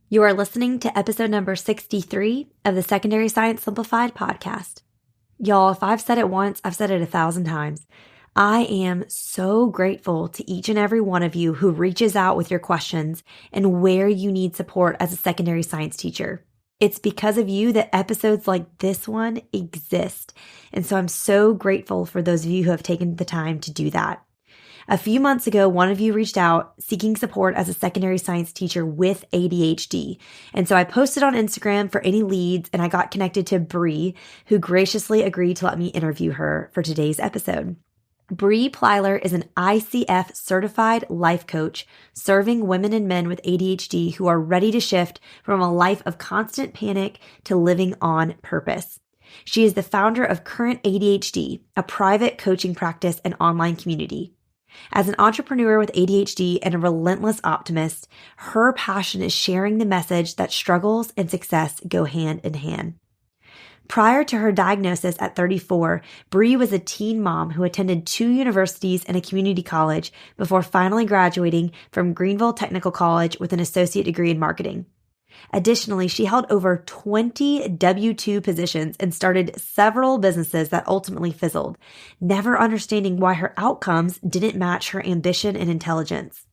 You are listening to episode number 63 of the Secondary Science Simplified podcast. Y'all, if I've said it once, I've said it 1,000 times. I am so grateful to each and every one of you who reaches out with your questions and where you need support as a secondary science teacher. It's because of you that episodes like this one exist. And so I'm so grateful for those of you who have taken the time to do that. A few months ago, one of you reached out seeking support as a secondary science teacher with ADHD. And so I posted on Instagram for any leads, and I got connected to Bri, who graciously agreed to let me interview her for today's episode. Bri Plyler is an ICF certified life coach serving women and men with ADHD who are ready to shift from a life of constant panic to living on purpose. She is the founder of Current ADHD, a private coaching practice and online community. As an entrepreneur with ADHD and a relentless optimist, her passion is sharing the message that struggles and success go hand in hand. Prior to her diagnosis at 34, Bri was a teen mom who attended 2 universities and a community college before finally graduating from Greenville Technical College with an associate degree in marketing. Additionally, she held over 20 W-2 positions and started several businesses that ultimately fizzled, never understanding why her outcomes didn't match her ambition and intelligence.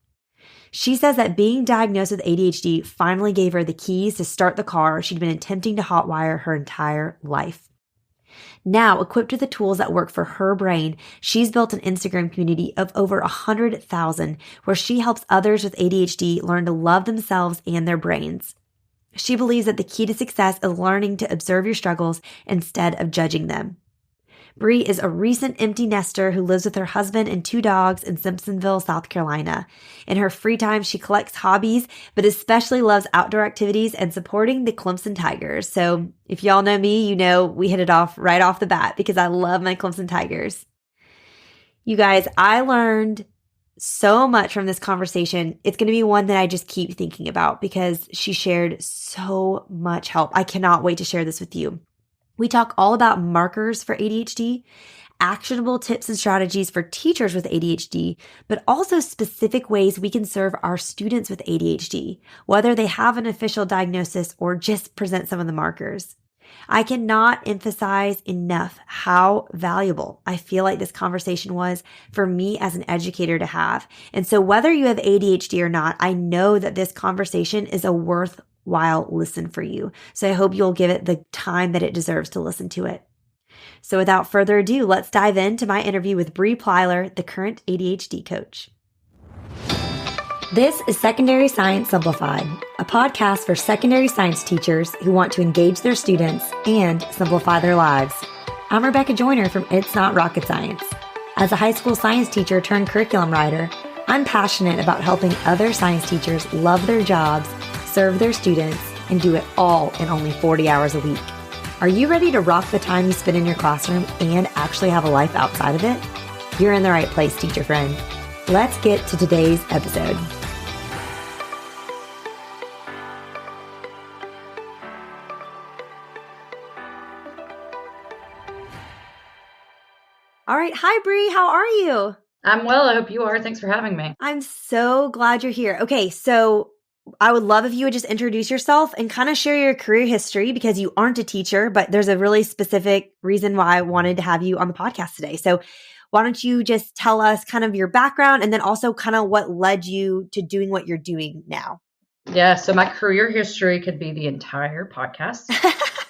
She says that being diagnosed with ADHD finally gave her the keys to start the car she'd been attempting to hotwire her entire life. Now, equipped with the tools that work for her brain, she's built an Instagram community of over 100,000 where she helps others with ADHD learn to love themselves and their brains. She believes that the key to success is learning to observe your struggles instead of judging them. Bri is a recent empty nester who lives with her husband and 2 dogs in Simpsonville, South Carolina. In her free time, she collects hobbies, but especially loves outdoor activities and supporting the Clemson Tigers. So if y'all know me, you know we hit it off right off the bat because I love my Clemson Tigers. You guys, I learned so much from this conversation. It's going to be one that I just keep thinking about because she shared so much help. I cannot wait to share this with you. We talk all about markers for ADHD, actionable tips and strategies for teachers with ADHD, but also specific ways we can serve our students with ADHD, whether they have an official diagnosis or just present some of the markers. I cannot emphasize enough how valuable I feel like this conversation was for me as an educator to have. And so whether you have ADHD or not, I know that this conversation is a worthwhile listen for you. So I hope you'll give it the time that it deserves to listen to it. So without further ado, let's dive into my interview with Bri Plyler, the current ADHD coach. This is Secondary Science Simplified, a podcast for secondary science teachers who want to engage their students and simplify their lives. I'm Rebecca Joyner from It's Not Rocket Science. As a high school science teacher turned curriculum writer, I'm passionate about helping other science teachers love their jobs, serve their students, and do it all in only 40 hours a week. Are you ready to rock the time you spend in your classroom and actually have a life outside of it? You're in the right place, teacher friend. Let's get to today's episode. All right. Hi, Bri. How are you? I'm well. I hope you are. Thanks for having me. I'm so glad you're here. Okay. So I would love if you would just introduce yourself and kind of share your career history because you aren't a teacher, but there's a really specific reason why I wanted to have you on the podcast today. So why don't you just tell us kind of your background and then also kind of what led you to doing what you're doing now? Yeah. So my career history could be the entire podcast.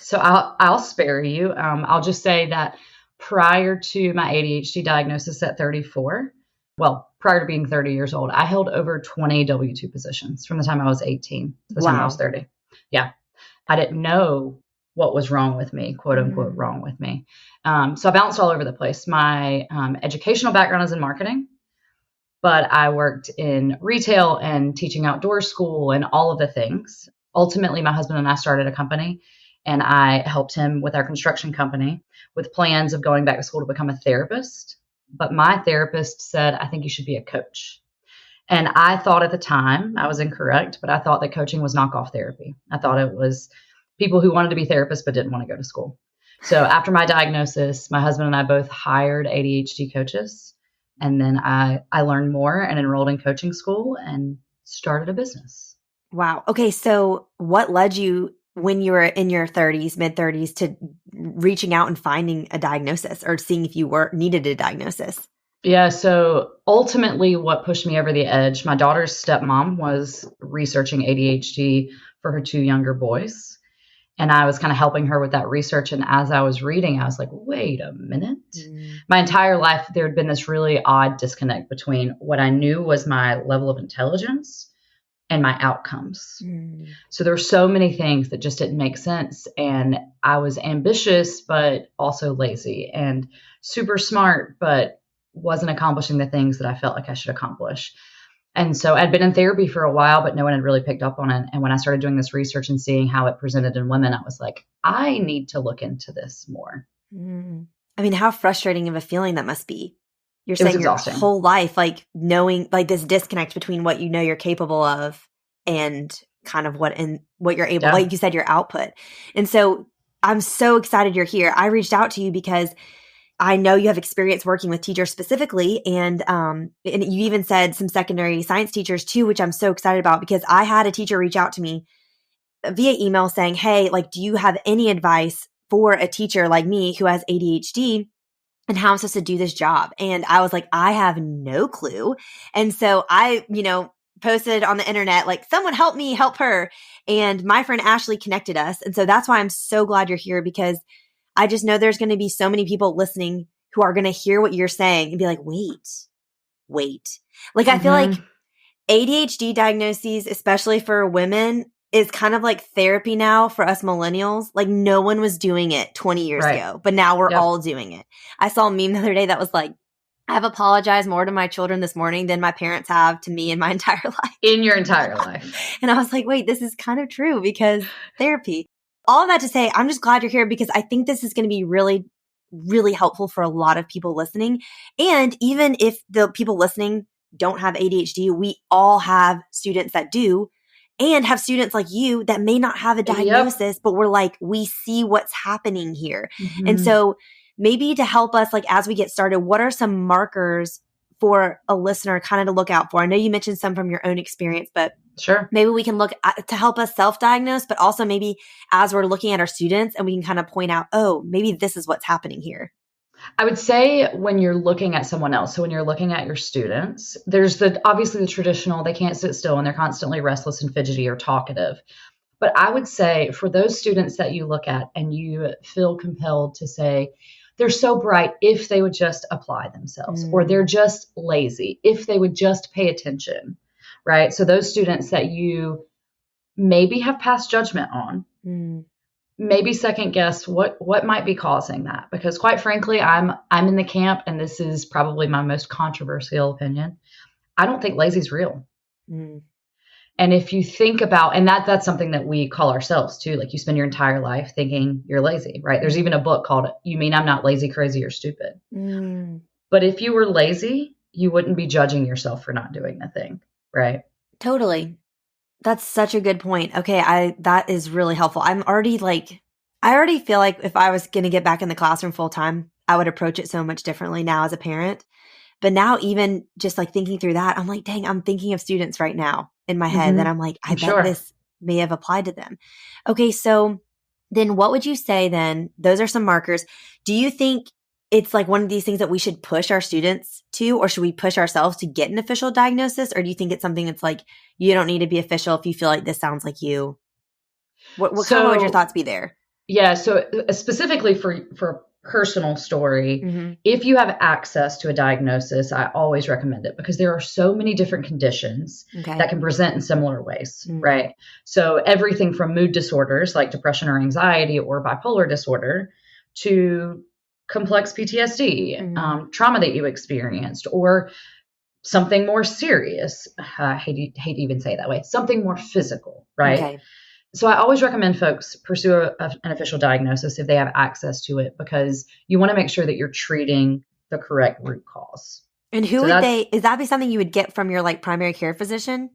So I'll spare you. I'll just say that prior to my ADHD diagnosis at 34, prior to being 30 years old, I held over 20 W-2 positions from the time I was 18 to the time I was 30. Yeah. I didn't know what was wrong with me, quote unquote, wrong with me. So I bounced all over the place. My educational background is in marketing, but I worked in retail and teaching outdoor school and all of the things. Ultimately, my husband and I started a company, and I helped him with our construction company with plans of going back to school to become a therapist. But my therapist said, I think you should be a coach. And I thought at the time, I was incorrect, but I thought that coaching was knockoff therapy. I thought it was people who wanted to be therapists but didn't want to go to school. So after my diagnosis, my husband and I both hired ADHD coaches. And then I learned more and enrolled in coaching school and started a business. Wow. Okay. So what led you when you were in your 30s, mid 30s, to reaching out and finding a diagnosis or seeing if you needed a diagnosis? Yeah, so ultimately, what pushed me over the edge, my daughter's stepmom was researching ADHD for her two younger boys. And I was kind of helping her with that research. And as I was reading, I was like, wait a minute. Mm. My entire life, there had been this really odd disconnect between what I knew was my level of intelligence and my outcomes. Mm. So there were so many things that just didn't make sense. And I was ambitious, but also lazy, and super smart, but wasn't accomplishing the things that I felt like I should accomplish. And so I'd been in therapy for a while, but no one had really picked up on it. And when I started doing this research and seeing how it presented in women, I was like, I need to look into this more. Mm. I mean, how frustrating of a feeling that must be. You're It was saying your exhausting. whole life, like knowing like this disconnect between what you know you're capable of and kind of what you're able, Yeah. like you said, your output. And so I'm so excited you're here. I reached out to you because I know you have experience working with teachers specifically, and you even said some secondary science teachers too, which I'm so excited about because I had a teacher reach out to me via email saying, "Hey, like, do you have any advice for a teacher like me who has ADHD and how I'm supposed to do this job?" And I was like, I have no clue. And so I, posted on the internet, like, someone help me, help her. And my friend Ashley connected us. And so that's why I'm so glad you're here because I just know there's going to be so many people listening who are going to hear what you're saying and be like, wait. Like, I feel like ADHD diagnoses, especially for women, is kind of like therapy now for us millennials. Like, no one was doing it 20 years Right. ago, but now we're Yep. all doing it. I saw a meme the other day that was like, I've apologized more to my children this morning than my parents have to me in my entire life. In your entire life. And I was like, wait, this is kind of true because therapy. All of that to say, I'm just glad you're here because I think this is going to be really, really helpful for a lot of people listening. And even if the people listening don't have ADHD, we all have students that do and have students like you that may not have a diagnosis, but we're like, we see what's happening here. Mm-hmm. And so maybe to help us, like, as we get started, what are some markers for a listener kind of to look out for? I know you mentioned some from your own experience, but Sure. maybe we can look at, to help us self-diagnose, but also maybe as we're looking at our students and we can kind of point out, oh, maybe this is what's happening here. I would say when you're looking at someone else, so when you're looking at your students, there's obviously the traditional, they can't sit still and they're constantly restless and fidgety or talkative. But I would say for those students that you look at and you feel compelled to say, they're so bright if they would just apply themselves, or they're just lazy if they would just pay attention, right? So those students that you maybe have passed judgment on, maybe second guess what might be causing that, because quite frankly, I'm in the camp, and this is probably my most controversial opinion. I don't think lazy is real. And if you think about, and that's something that we call ourselves too, like you spend your entire life thinking you're lazy, right? There's even a book called You Mean I'm Not Lazy, Crazy, or Stupid. But if you were lazy, you wouldn't be judging yourself for not doing the thing, right? Totally. That's such a good point. Okay, that is really helpful. I already feel like if I was going to get back in the classroom full time, I would approach it so much differently now as a parent. But now even just like thinking through that, I'm like, dang, I'm thinking of students right now in my head that I'm like, I bet this may have applied to them. Okay, so then what would you say then? Those are some markers. Do you think it's like one of these things that we should push our students to, or should we push ourselves to get an official diagnosis? Or do you think it's something that's like, you don't need to be official if you feel like this sounds like you? What kind of would your thoughts be there? Yeah. So specifically for personal story, if you have access to a diagnosis, I always recommend it because there are so many different conditions that can present in similar ways, right? So everything from mood disorders like depression or anxiety or bipolar disorder to complex PTSD, trauma that you experienced, or something more serious. I hate to even say it that way. Something more physical, right? Okay. So I always recommend folks pursue an official diagnosis if they have access to it, because you want to make sure that you're treating the correct root cause. And who would is that be something you would get from your like primary care physician?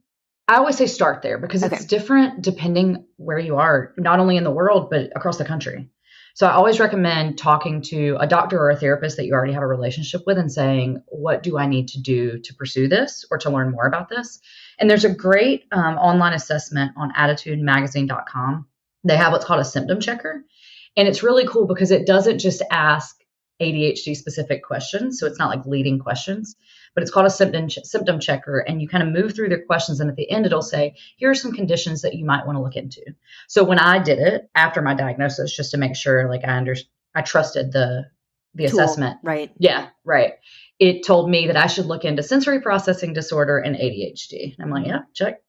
I always say start there because it's different depending where you are, not only in the world, but across the country. So I always recommend talking to a doctor or a therapist that you already have a relationship with and saying, what do I need to do to pursue this or to learn more about this? And there's a great online assessment on attitudemagazine.com. They have what's called a symptom checker. And it's really cool because it doesn't just ask ADHD specific questions. So it's not like leading questions, but it's called a symptom checker. And you kind of move through their questions. And at the end, it'll say, here are some conditions that you might want to look into. So when I did it after my diagnosis, just to make sure like I trusted the Tool, assessment. right. Yeah, right. It told me that I should look into sensory processing disorder and ADHD. And I'm like, yeah, check.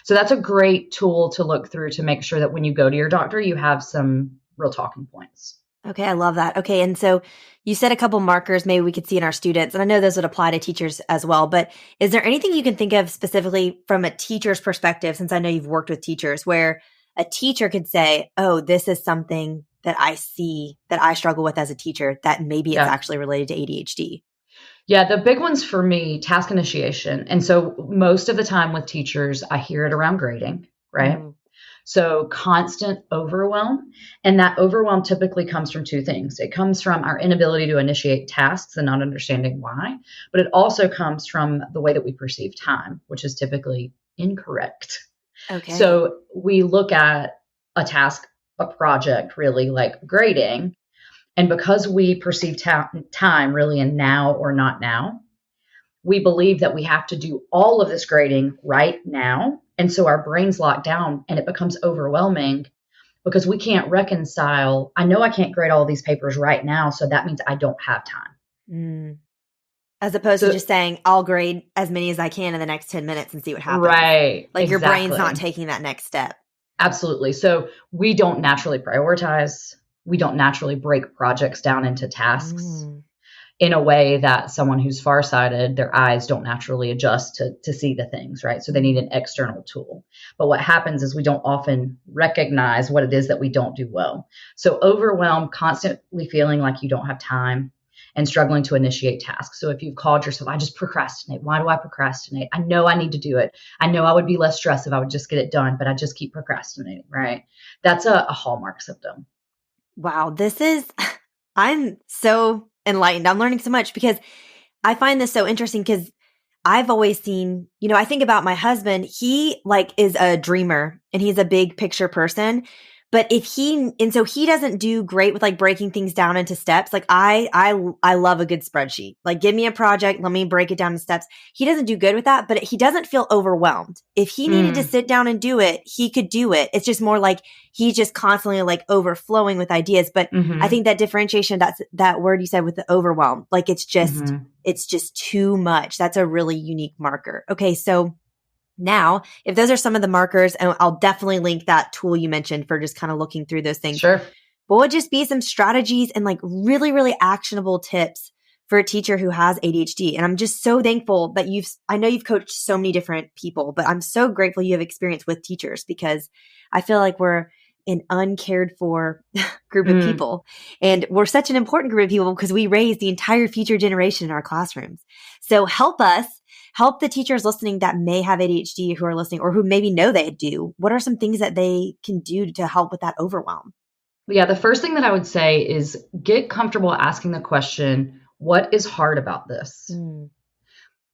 So that's a great tool to look through to make sure that when you go to your doctor, you have some real talking points. Okay, I love that. Okay, and so you said a couple markers maybe we could see in our students, and I know those would apply to teachers as well, but is there anything you can think of specifically from a teacher's perspective, since I know you've worked with teachers, where a teacher could say, oh, this is something that I see that I struggle with as a teacher, that maybe it's actually related to ADHD? Yeah, the big ones for me, task initiation. And so most of the time with teachers, I hear it around grading, right? Mm-hmm. So constant overwhelm. And that overwhelm typically comes from two things. It comes from our inability to initiate tasks and not understanding why, but it also comes from the way that we perceive time, which is typically incorrect. Okay. So we look at a task, a project, really like grading. And because we perceive time really in now or not now, we believe that we have to do all of this grading right now. And so our brains lock down and it becomes overwhelming because we can't reconcile. I know I can't grade all these papers right now, so that means I don't have time. Mm. As opposed to just saying, I'll grade as many as I can in the next 10 minutes and see what happens. Right. Like your brain's not taking that next step. Absolutely. So we don't naturally prioritize. We don't naturally break projects down into tasks in a way that someone who's farsighted, their eyes don't naturally adjust to see the things, right? So they need an external tool. But what happens is we don't often recognize what it is that we don't do well. So overwhelmed, constantly feeling like you don't have time and struggling to initiate tasks. So if you've called yourself, I just procrastinate. Why do I procrastinate? I know I need to do it. I know I would be less stressed if I would just get it done, but I just keep procrastinating, right? That's a hallmark symptom. Wow, I'm so enlightened. I'm learning so much because I find this so interesting because I've always seen, I think about my husband, he is a dreamer and he's a big picture person. But so he doesn't do great with breaking things down into steps. I love a good spreadsheet. Give me a project, let me break it down into steps. He doesn't do good with that, but he doesn't feel overwhelmed. If he needed to sit down and do it, he could do it. It's just more like he's just constantly overflowing with ideas. But I think that differentiation, that word you said with the overwhelm, it's just too much. That's a really unique marker. Okay, so now, if those are some of the markers, and I'll definitely link that tool you mentioned for just kind of looking through those things. Sure. What would just be some strategies and really, really actionable tips for a teacher who has ADHD? And I'm just so thankful that I know you've coached so many different people, but I'm so grateful you have experience with teachers because I feel like we're an uncared for group of people. And we're such an important group of people because we raise the entire future generation in our classrooms. So help the teachers listening that may have ADHD who are listening or who maybe know they do. What are some things that they can do to help with that overwhelm? Yeah, the first thing that I would say is get comfortable asking the question, what is hard about this?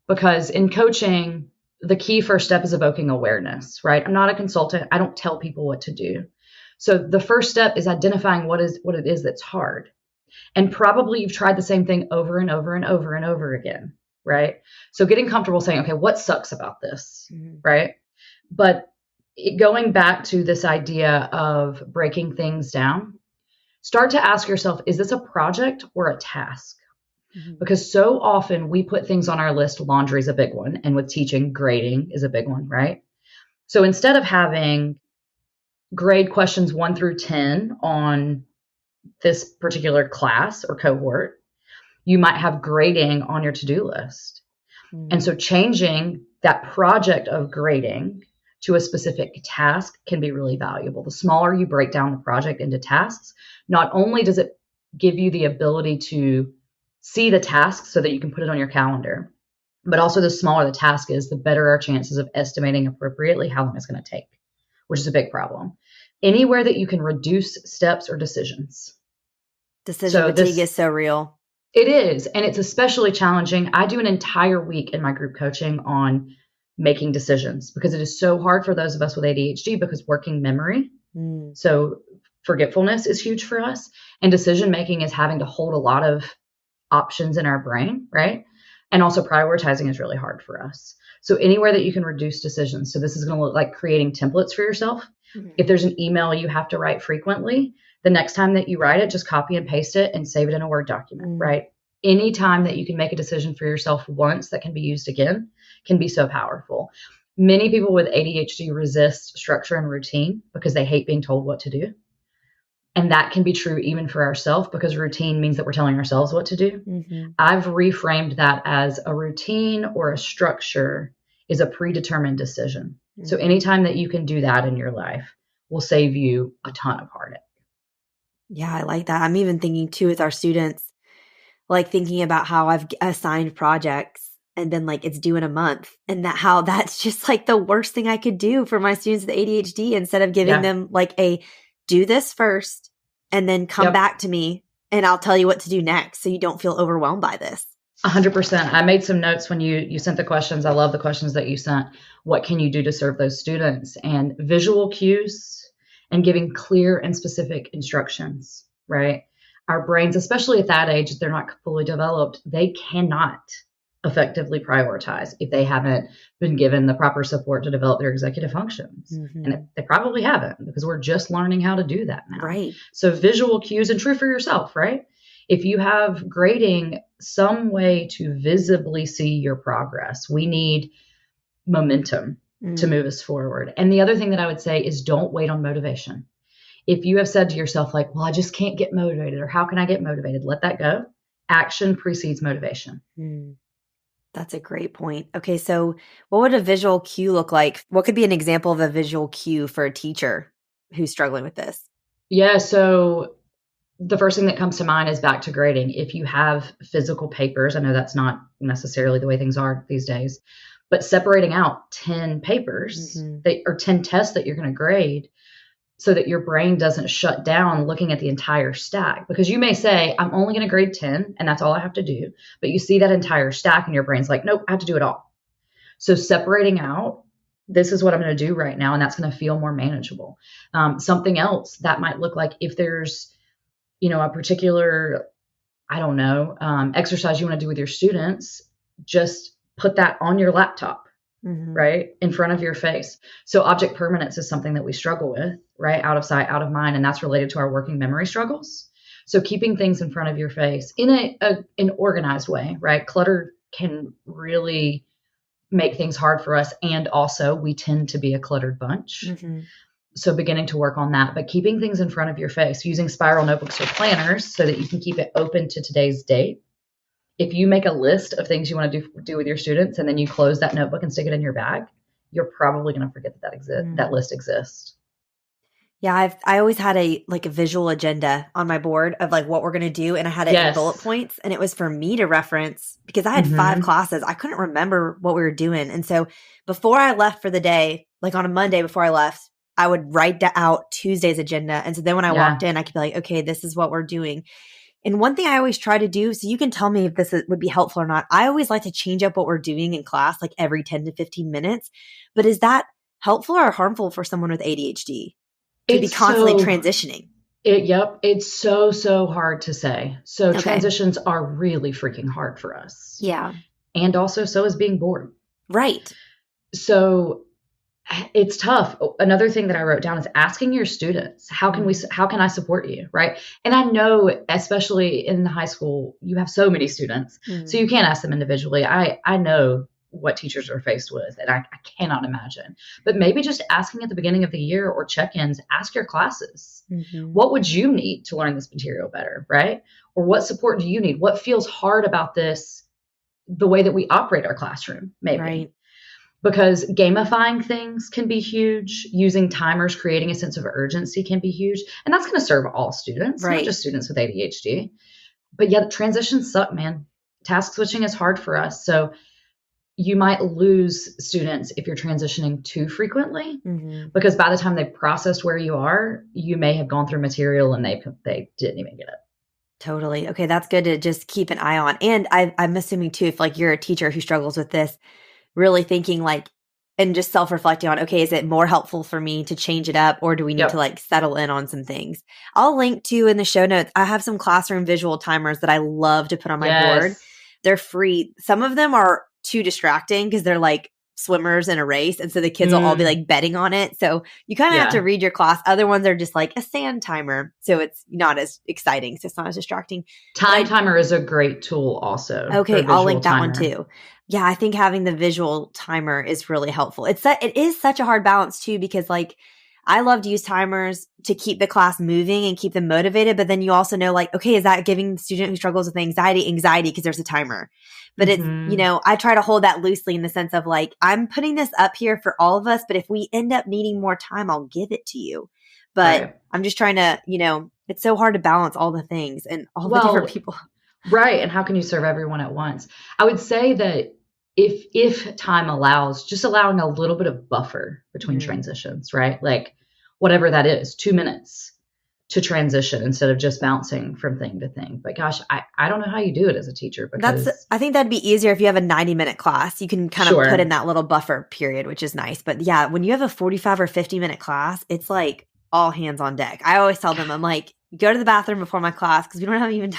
Because in coaching, the key first step is evoking awareness, right? I'm not a consultant. I don't tell people what to do. So the first step is identifying what it is that's hard. And probably you've tried the same thing over and over and over and over again, right? So getting comfortable saying, okay, what sucks about this, right? But going back to this idea of breaking things down, start to ask yourself, is this a project or a task? Because so often we put things on our list, laundry is a big one, and with teaching, grading is a big one, right? So instead of having grade questions 1 through 10 on this particular class or cohort, you might have grading on your to-do list. And so changing that project of grading to a specific task can be really valuable. The smaller you break down the project into tasks, not only does it give you the ability to see the task so that you can put it on your calendar, but also the smaller the task is, the better our chances of estimating appropriately how long it's going to take, which is a big problem. Anywhere that you can reduce steps or decisions. Decision fatigue is so real. It is. And it's especially challenging. I do an entire week in my group coaching on making decisions, because it is so hard for those of us with ADHD, because working memory, so forgetfulness is huge for us, and decision making is having to hold a lot of options in our brain, right? And also prioritizing is really hard for us. So anywhere that you can reduce decisions. So this is going to look like creating templates for yourself. If there's an email you have to write frequently, the next time that you write it, just copy and paste it and save it in a Word document, right? Anytime that you can make a decision for yourself once that can be used again can be so powerful. Many people with ADHD resist structure and routine because they hate being told what to do. And that can be true even for ourselves, because routine means that we're telling ourselves what to do. I've reframed that as a routine or a structure is a predetermined decision. So anytime that you can do that in your life will save you a ton of heartache. Yeah, I like that. I'm even thinking too with our students, like thinking about how I've assigned projects and then like it's due in a month, and that how that's just like the worst thing I could do for my students with ADHD, instead of giving them like a do this first and then come back to me and I'll tell you what to do next, so you don't feel overwhelmed by this. 100%. I made some notes when you sent the questions. I love the questions that you sent. What can you do to serve those students? And visual cues and giving clear and specific instructions, right? Our brains, especially at that age, if they're not fully developed, they cannot effectively prioritize if they haven't been given the proper support to develop their executive functions. And they probably haven't, because we're just learning how to do that now. Right. So visual cues, and true for yourself, right? If you have grading, some way to visibly see your progress. We need momentum to move us forward. And the other thing that I would say is don't wait on motivation. If you have said to yourself, like, well, I just can't get motivated, or how can I get motivated? Let that go. Action precedes motivation. That's a great point. Okay, so what would a visual cue look like? What could be an example of a visual cue for a teacher who's struggling with this? Yeah, so the first thing that comes to mind is back to grading. If you have physical papers, I know that's not necessarily the way things are these days, but separating out 10 papers or 10 tests that you're going to grade, so that your brain doesn't shut down looking at the entire stack. Because you may say, I'm only going to grade 10 and that's all I have to do. But you see that entire stack and your brain's like, nope, I have to do it all. So separating out, this is what I'm going to do right now. And that's going to feel more manageable. Something else that might look like, if there's, a particular, exercise you want to do with your students, just put that on your laptop. Right in front of your face. So object permanence is something that we struggle with, right? Out of sight, out of mind. And that's related to our working memory struggles. So keeping things in front of your face in an organized way, right? Clutter can really make things hard for us. And also we tend to be a cluttered bunch. So beginning to work on that, but keeping things in front of your face, using spiral notebooks or planners so that you can keep it open to today's date. If you make a list of things you want to do with your students, and then you close that notebook and stick it in your bag, you're probably going to forget that list exists. Yeah, I always had a visual agenda on my board of like what we're going to do, and I had it in bullet points, and it was for me to reference because I had 5 classes. I couldn't remember what we were doing. And so before I left for the day, like on a Monday before I left, I would write out Tuesday's agenda. And so then when I walked in, I could be like, okay, this is what we're doing. And one thing I always try to do, so you can tell me if this would be helpful or not, I always like to change up what we're doing in class like every 10 to 15 minutes. But is that helpful or harmful for someone with ADHD to be constantly transitioning? It's so hard to say. So transitions are really freaking hard for us. Yeah. And also so is being bored. Right. So it's tough. Another thing that I wrote down is asking your students, how can I support you? Right. And I know, especially in high school, you have so many students, so you can't ask them individually. I know what teachers are faced with, and I cannot imagine, but maybe just asking at the beginning of the year or check-ins, ask your classes, what would you need to learn this material better? Right. Or what support do you need? What feels hard about this, the way that we operate our classroom, maybe. Right. Because gamifying things can be huge. Using timers, creating a sense of urgency can be huge. And that's going to serve all students, not just students with ADHD. But yeah, transitions suck, man. Task switching is hard for us. So you might lose students if you're transitioning too frequently, because by the time they've processed where you are, you may have gone through material and they didn't even get it. Totally. Okay, that's good to just keep an eye on. And I'm assuming too, if like you're a teacher who struggles with this, really thinking like and just self-reflecting on, okay, is it more helpful for me to change it up, or do we need to Yep. like settle in on some things? I'll link to in the show notes. I have some classroom visual timers that I love to put on my board. Yes. They're free. Some of them are too distracting because they're like swimmers in a race. And so the kids will all be like betting on it. So you kind of have to Yeah. read your class. Other ones are just like a sand timer. So it's not as exciting. So it's not as distracting. Time timer is a great tool also. Okay, for I'll link that visual one timer. too. Yeah, I think having the visual timer is really helpful. It is such a hard balance too, because like I love to use timers to keep the class moving and keep them motivated. But then you also know like, okay, is that giving the student who struggles with anxiety because there's a timer? But it's, I try to hold that loosely in the sense of like, I'm putting this up here for all of us, but if we end up needing more time, I'll give it to you. But Right. I'm just trying to, it's so hard to balance all the things and all the different people. Right. And how can you serve everyone at once? I would say that if time allows, just allowing a little bit of buffer between transitions, right? Like whatever that is, 2 minutes to transition instead of just bouncing from thing to thing. But gosh, I don't know how you do it as a teacher, because I think that'd be easier if you have a 90-minute class. You can kind of Sure. put in that little buffer period, which is nice. But yeah, when you have a 45 or 50-minute class, it's like all hands on deck. I always tell them, I'm like, go to the bathroom before my class because we don't have even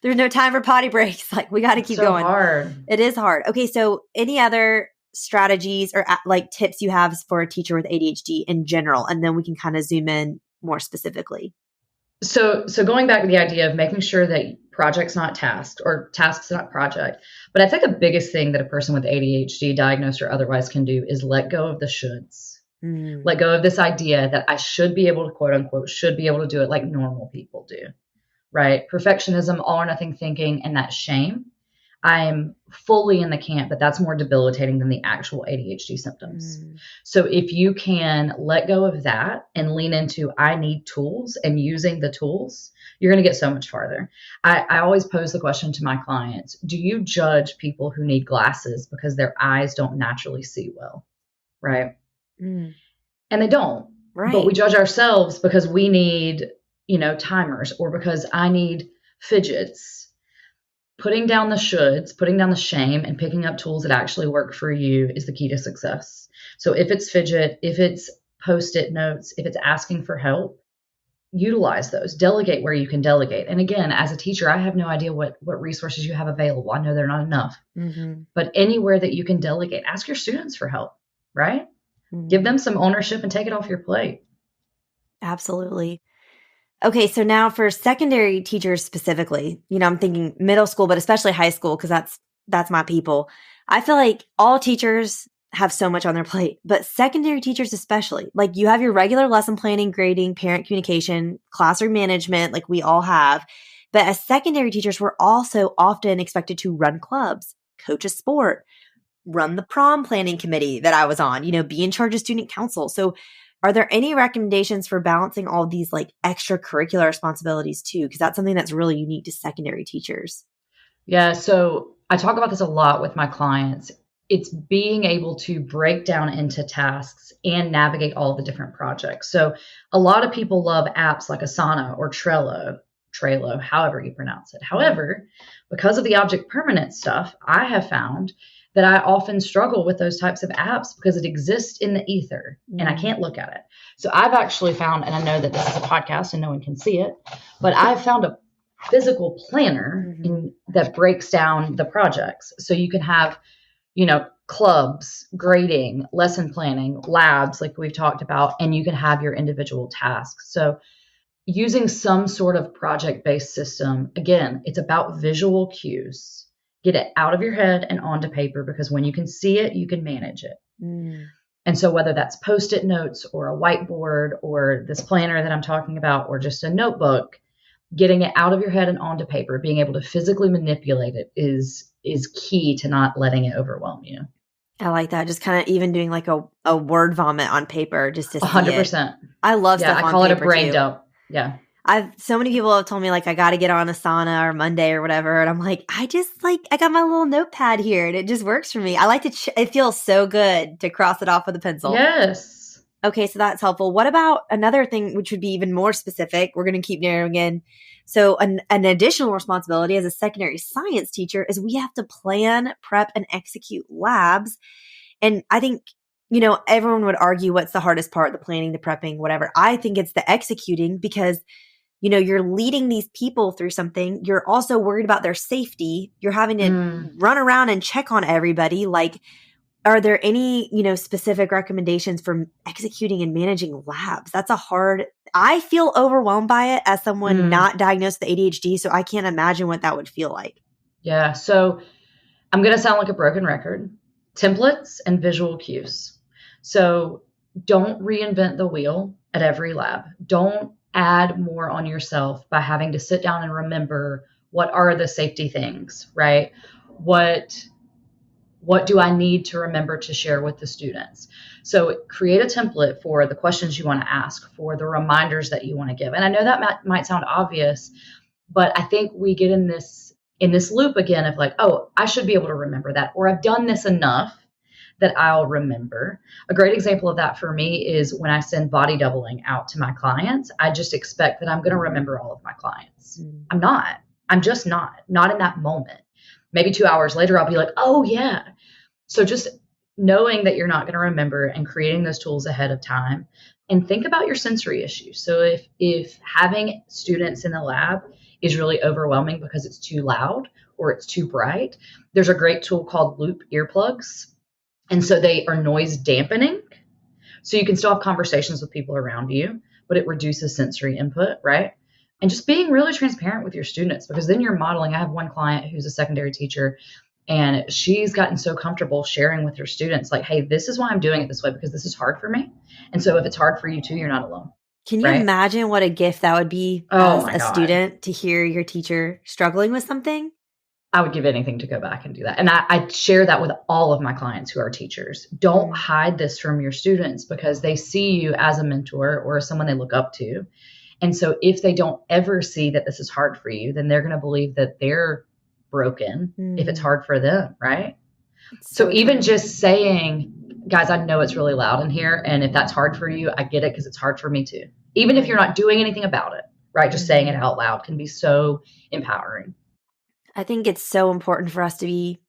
there's no time for potty breaks. Like we got to keep so going. hard. It is hard. Okay. So any other strategies or like tips you have for a teacher with ADHD in general? And then we can kind of zoom in more specifically. So going back to the idea of making sure that project's not tasked or task's not project, but I think the biggest thing that a person with ADHD, diagnosed or otherwise, can do is let go of the shoulds. Let go of this idea that I should be able to, quote unquote, should be able to do it like normal people do, right? Perfectionism, all or nothing thinking, and that shame. I'm fully in the camp that that's more debilitating than the actual ADHD symptoms. So if you can let go of that and lean into, I need tools, and using the tools, you're going to get so much farther. I always pose the question to my clients, do you judge people who need glasses because their eyes don't naturally see well, right? And they don't. Right. But we judge ourselves because we need, timers, or because I need fidgets. Putting down the shoulds, putting down the shame, and picking up tools that actually work for you is the key to success. So if it's fidget, if it's Post-it notes, if it's asking for help, utilize those. Delegate where you can delegate. And again, as a teacher, I have no idea what resources you have available. I know they're not enough. But anywhere that you can delegate, ask your students for help, right? Give them some ownership and take it off your plate. Absolutely. Okay, so now for secondary teachers specifically, I'm thinking middle school, but especially high school, because that's my people. I feel like all teachers have so much on their plate, but secondary teachers especially. Like you have your regular lesson planning, grading, parent communication, classroom management, like we all have. But as secondary teachers, we're also often expected to run clubs, coach a sport, run the prom planning committee that I was on, be in charge of student council. So are there any recommendations for balancing all these like extracurricular responsibilities too? Because that's something that's really unique to secondary teachers. Yeah. So I talk about this a lot with my clients. It's being able to break down into tasks and navigate all the different projects. So a lot of people love apps like Asana or Trello, however you pronounce it. However, because of the object permanent stuff, I have found that I often struggle with those types of apps because it exists in the ether and I can't look at it. So I've actually found, and I know that this is a podcast and no one can see it, but I've found a physical planner that breaks down the projects. So you can have, clubs, grading, lesson planning, labs, like we've talked about, and you can have your individual tasks. So using some sort of project-based system, again, it's about visual cues. Get it out of your head and onto paper, because when you can see it, you can manage it. And so whether that's Post-it notes or a whiteboard or this planner that I'm talking about, or just a notebook, getting it out of your head and onto paper, being able to physically manipulate it is key to not letting it overwhelm you. I like that. Just kind of even doing like a word vomit on paper just to see 100%. it. I love stuff on paper. I call it a brain dump. Yeah. So many people have told me like I got to get on Asana or Monday or whatever, and I'm like, I got my little notepad here and it just works for me. I like to. It feels so good to cross it off with a pencil. Yes. Okay, so that's helpful. What about another thing, which would be even more specific? We're going to keep narrowing in. So an additional responsibility as a secondary science teacher is we have to plan, prep, and execute labs. And I think everyone would argue what's the hardest part, the planning, the prepping, whatever. I think it's the executing because, you're leading these people through something. You're also worried about their safety. You're having to run around and check on everybody. Like, are there any, specific recommendations for executing and managing labs? That's I feel overwhelmed by it as someone not diagnosed with ADHD. So I can't imagine what that would feel like. Yeah. So I'm going to sound like a broken record. Templates and visual cues. So don't reinvent the wheel at every lab. Don't add more on yourself by having to sit down and remember what are the safety things, right? What do I need to remember to share with the students? So create a template for the questions you want to ask, for the reminders that you want to give. And I know that might sound obvious, but I think we get in this loop again of like, oh, I should be able to remember that, or I've done this enough that I'll remember. A great example of that for me is when I send body doubling out to my clients, I just expect that I'm going to remember all of my clients. I'm not. I'm just not in that moment. Maybe 2 hours later, I'll be like, oh yeah. So just knowing that you're not going to remember and creating those tools ahead of time, and think about your sensory issues. So if having students in the lab is really overwhelming because it's too loud or it's too bright, there's a great tool called Loop earplugs. And so they are noise dampening. So you can still have conversations with people around you, but it reduces sensory input, right? And just being really transparent with your students, because then you're modeling. I have one client who's a secondary teacher, and she's gotten so comfortable sharing with her students, like, hey, this is why I'm doing it this way, because this is hard for me. And so if it's hard for you too, you're not alone. Can you imagine what a gift that would be as a student to hear your teacher struggling with something? I would give anything to go back and do that. And I share that with all of my clients who are teachers. Don't hide this from your students, because they see you as a mentor or as someone they look up to. And so if they don't ever see that this is hard for you, then they're going to believe that they're broken if it's hard for them, right? So even just saying, guys, I know it's really loud in here, and if that's hard for you, I get it, because it's hard for me too. Even if you're not doing anything about it, right? Just saying it out loud can be so empowering. I think it's so important for us to be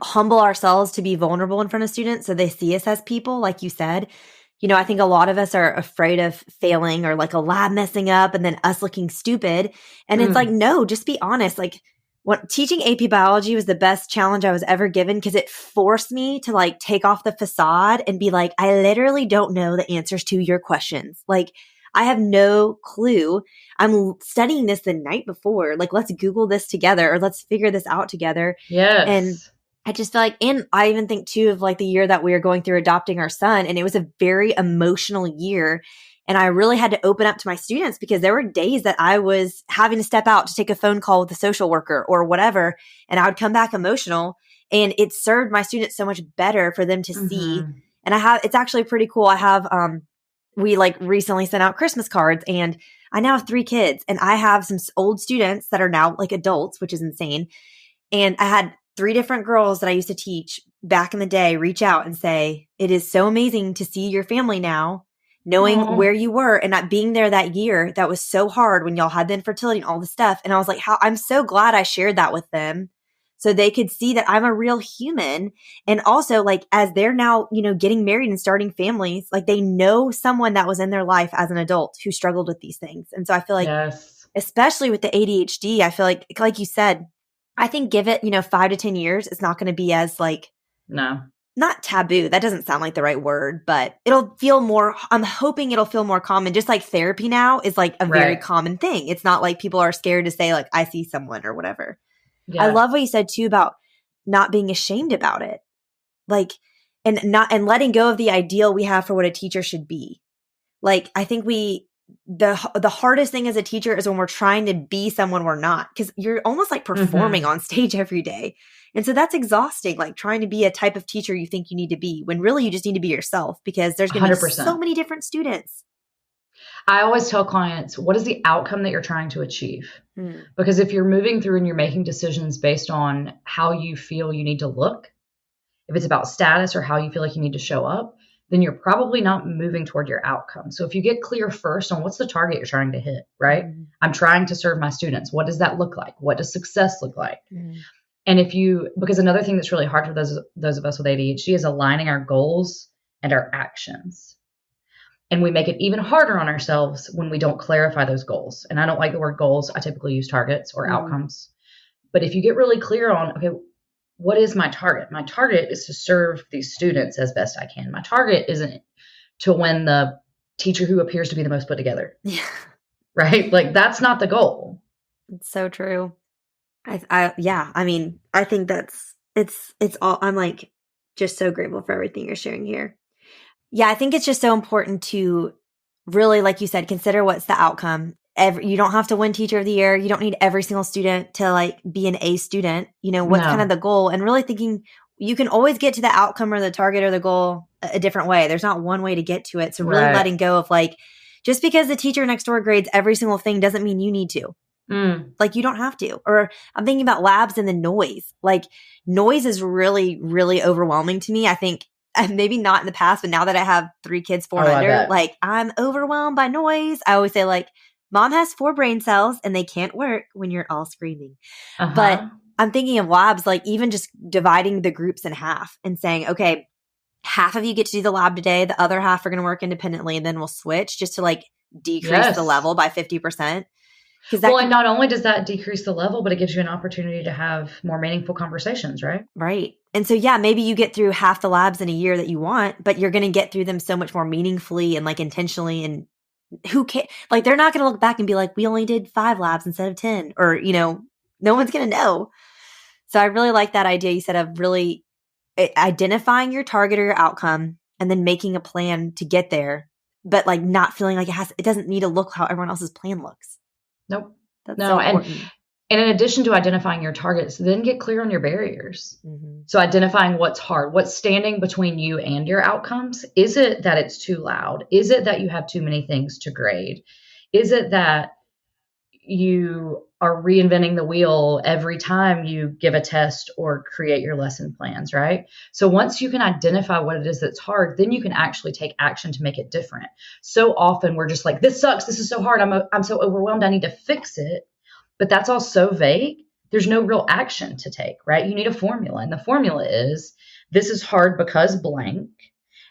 humble ourselves, to be vulnerable in front of students so they see us as people, like you said. I think a lot of us are afraid of failing, or like a lab messing up and then us looking stupid. And it's like, no, just be honest. Like, teaching AP biology was the best challenge I was ever given, because it forced me to like take off the facade and be like, I literally don't know the answers to your questions. Like, I have no clue. I'm studying this the night before. Like, let's Google this together, or let's figure this out together. Yes. And I just feel like, and I even think too of like the year that we were going through adopting our son, and it was a very emotional year. And I really had to open up to my students, because there were days that I was having to step out to take a phone call with a social worker or whatever. And I would come back emotional, and it served my students so much better for them to see. And it's actually pretty cool. We like recently sent out Christmas cards, and I now have 3 kids, and I have some old students that are now like adults, which is insane. And I had 3 different girls that I used to teach back in the day reach out and say, it is so amazing to see your family now, knowing where you were and not being there that year. That was so hard when y'all had the infertility and all the stuff. And I was like, I'm so glad I shared that with them, so they could see that I'm a real human. And also, like, as they're now, getting married and starting families, like, they know someone that was in their life as an adult who struggled with these things. And so I feel like, especially with the ADHD, I feel like you said, I think give it, 5 to 10 years, it's not going to be as not taboo. That doesn't sound like the right word, but it'll feel more, I'm hoping it'll feel more common. Just like therapy now is like a very common thing. It's not like people are scared to say like, I see someone or whatever. Yeah. I love what you said too about not being ashamed about it. Like, and letting go of the ideal we have for what a teacher should be. Like, I think the hardest thing as a teacher is when we're trying to be someone we're not, because you're almost like performing on stage every day. And so that's exhausting, like trying to be a type of teacher you think you need to be, when really you just need to be yourself, because there's going to be so many different students. I always tell clients, what is the outcome that you're trying to achieve? Because if you're moving through and you're making decisions based on how you feel you need to look, if it's about status or how you feel like you need to show up, then you're probably not moving toward your outcome. So if you get clear first on what's the target you're trying to hit, right? I'm trying to serve my students. What does that look like? What does success look like? And because another thing that's really hard for those of us with ADHD is aligning our goals and our actions. And we make it even harder on ourselves when we don't clarify those goals. And I don't like the word goals. I typically use targets or outcomes. But if you get really clear on, okay, what is my target? My target is to serve these students as best I can. My target isn't to win the teacher who appears to be the most put together. Yeah. Right? Like that's not the goal. It's so true. I mean, I think it's all, I'm like just so grateful for everything you're sharing here. Yeah, I think it's just so important to really, like you said, consider what's the outcome. You don't have to win teacher of the year. You don't need every single student to like be an A student. What's kind of the goal, and really thinking you can always get to the outcome or the target or the goal a different way. There's not one way to get to it. So really letting go of like, just because the teacher next door grades every single thing doesn't mean you need to. Like you don't have to. Or I'm thinking about labs and the noise. Like noise is really, really overwhelming to me. I think maybe not in the past, but now that I have 3 kids, 4 under, like I'm overwhelmed by noise. I always say like, Mom has 4 brain cells and they can't work when you're all screaming. But I'm thinking of labs, like even just dividing the groups in half and saying, okay, half of you get to do the lab today. The other half are going to work independently, and then we'll switch just to like decrease the level by 50%. And not only does that decrease the level, but it gives you an opportunity to have more meaningful conversations, right? Right. And so, yeah, maybe you get through half the labs in a year that you want, but you're going to get through them so much more meaningfully and like intentionally. And who cares? Like, they're not going to look back and be like, we only did 5 labs instead of 10, or, no one's going to know. So I really like that idea you said of really identifying your target or your outcome and then making a plan to get there, but like not feeling like it doesn't need to look how everyone else's plan looks. Nope. That's so important. And in addition to identifying your targets, then get clear on your barriers. So identifying what's hard, what's standing between you and your outcomes. Is it that it's too loud? Is it that you have too many things to grade? Is it that you are reinventing the wheel every time you give a test or create your lesson plans, right? So once you can identify what it is that's hard, then you can actually take action to make it different. So often we're just like, this sucks. This is so hard. I'm so overwhelmed. I need to fix it. But that's all so vague. There's no real action to take, right? You need a formula. And the formula is, this is hard because blank.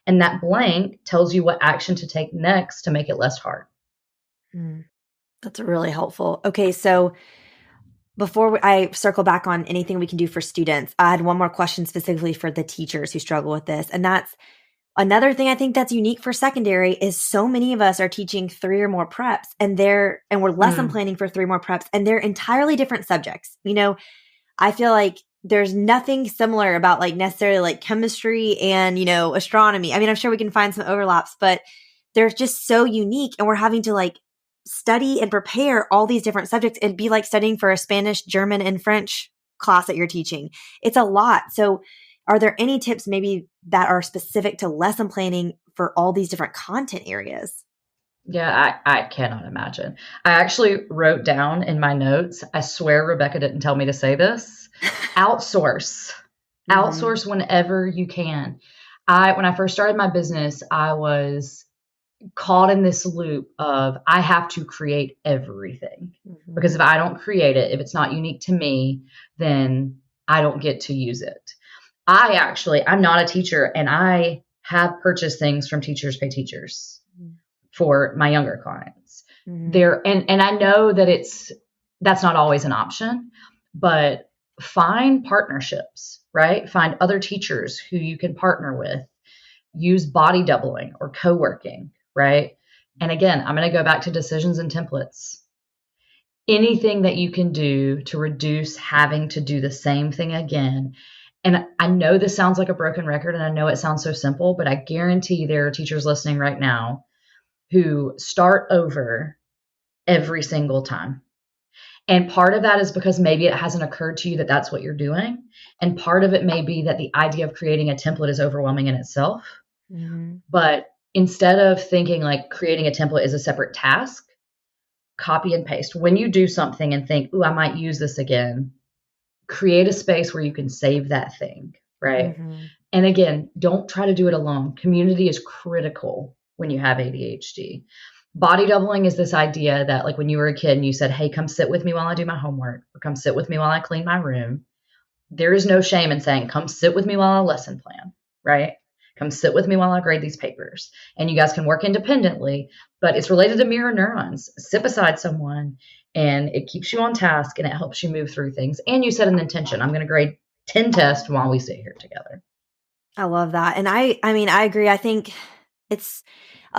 And that blank tells you what action to take next to make it less hard. That's really helpful. Okay, so before I circle back on anything we can do for students, I had one more question specifically for the teachers who struggle with this. And that's another thing I think that's unique for secondary is so many of us are teaching 3 or more preps, and we're lesson planning for 3 more preps, and they're entirely different subjects. I feel like there's nothing similar about like necessarily like chemistry and, astronomy. I mean, I'm sure we can find some overlaps, but they're just so unique, and we're having to like study and prepare all these different subjects. It'd be like studying for a Spanish, German, and French class that you're teaching. It's a lot. So are there any tips maybe that are specific to lesson planning for all these different content areas? Yeah, I cannot imagine. I actually wrote down in my notes, I swear Rebecca didn't tell me to say this, outsource. Outsource whenever you can. When I first started my business, I was caught in this loop of I have to create everything, because if I don't create it, if it's not unique to me, then I don't get to use it. I'm not a teacher, and I have purchased things from Teachers Pay Teachers for my younger clients. And I know that that's not always an option, but find partnerships, right? Find other teachers who you can partner with. Use body doubling or co-working, right? And again, I'm going to go back to decisions and templates. Anything that you can do to reduce having to do the same thing again. And I know this sounds like a broken record, and I know it sounds so simple, but I guarantee there are teachers listening right now who start over every single time. And part of that is because maybe it hasn't occurred to you that that's what you're doing. And part of it may be that the idea of creating a template is overwhelming in itself. But instead of thinking like creating a template is a separate task, copy and paste. When you do something and think, ooh, I might use this again, create a space where you can save that thing, right? And again, don't try to do it alone. Community is critical when you have ADHD. Body doubling is this idea that like when you were a kid and you said, hey, come sit with me while I do my homework, or come sit with me while I clean my room. There is no shame in saying, come sit with me while I lesson plan, right? Come sit with me while I grade these papers. And you guys can work independently, but it's related to mirror neurons. Sit beside someone and it keeps you on task and it helps you move through things. And you set an intention. I'm going to grade 10 tests while we sit here together. I love that. And I mean, I agree. I think it's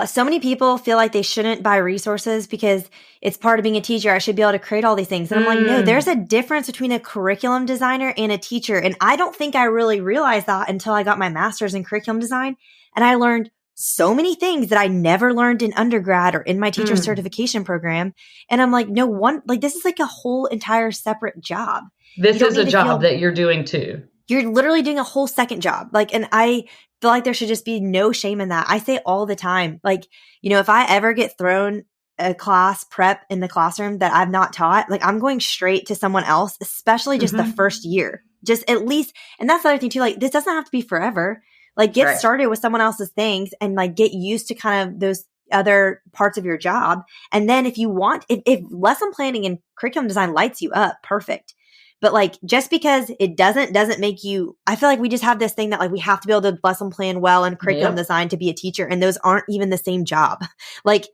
so many people feel like they shouldn't buy resources because it's part of being a teacher. I should be able to create all these things. And I'm like, no, there's a difference between a curriculum designer and a teacher. And I don't think I really realized that until I got my master's in curriculum design. And I learned so many things that I never learned in undergrad or in my teacher certification program. And I'm like, no one, like this is like a whole entire separate job. This is a job that you're doing too. You're literally doing a whole second job. Like, and I feel like there should just be no shame in that. I say all the time, like, you know, if I ever get thrown a class prep in the classroom that I've not taught, like I'm going straight to someone else, especially just the first year, just at least. And that's the other thing too. Like, this doesn't have to be forever. Like get started with someone else's things and like get used to kind of those other parts of your job. And then if you want, if lesson planning and curriculum design lights you up, perfect. But like, just because it doesn't make you, I feel like we just have this thing that like we have to be able to lesson plan well and curriculum design to be a teacher. And those aren't even the same job. Like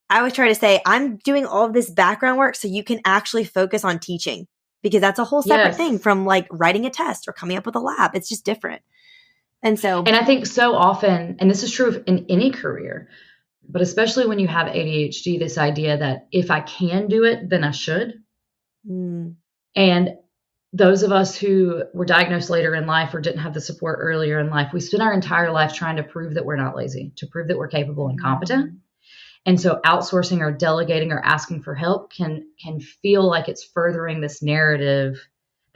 I always try to say, I'm doing all of this background work so you can actually focus on teaching because that's a whole separate thing from like writing a test or coming up with a lab. It's just different. And I think so often, and this is true in any career, but especially when you have ADHD, this idea that if I can do it, then I should. And those of us who were diagnosed later in life or didn't have the support earlier in life, we spend our entire life trying to prove that we're not lazy, to prove that we're capable and competent. And so outsourcing or delegating or asking for help can feel like it's furthering this narrative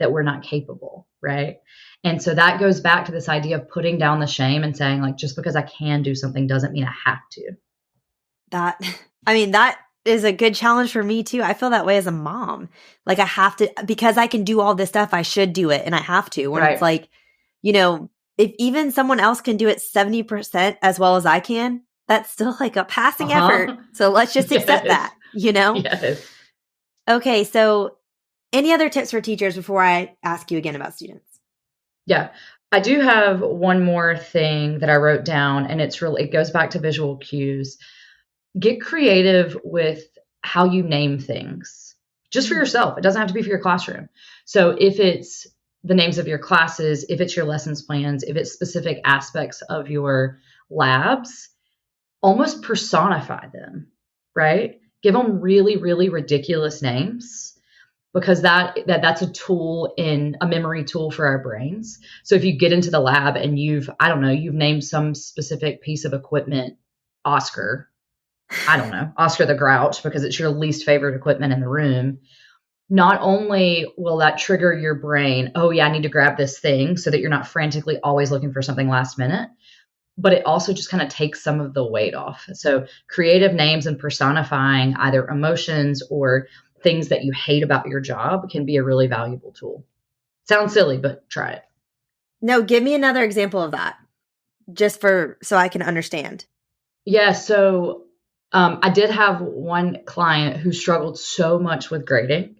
that we're not capable, right? And so that goes back to this idea of putting down the shame and saying, like, just because I can do something doesn't mean I have to. That is a good challenge for me too. I feel that way as a mom. Like I have to, because I can do all this stuff, I should do it and I have to. When it's like, you know, if even someone else can do it 70% as well as I can, that's still like a passing effort. So let's just accept that, you know? Yes. Okay. So any other tips for teachers before I ask you again about students? Yeah. I do have one more thing that I wrote down, and it goes back to visual cues. Get creative with how you name things just for yourself. It doesn't have to be for your classroom. So if it's the names of your classes, if it's your lessons plans, if it's specific aspects of your labs, almost personify them, right? Give them really, really ridiculous names because that's a tool in a memory tool for our brains. So if you get into the lab and you've named some specific piece of equipment, Oscar the Grouch, because it's your least favorite equipment in the room. Not only will that trigger your brain, oh yeah, I need to grab this thing so that you're not frantically always looking for something last minute, but it also just kind of takes some of the weight off. So creative names and personifying either emotions or things that you hate about your job can be a really valuable tool. Sounds silly, but try it. No, give me another example of that just so I can understand. Yeah. So I did have one client who struggled so much with grading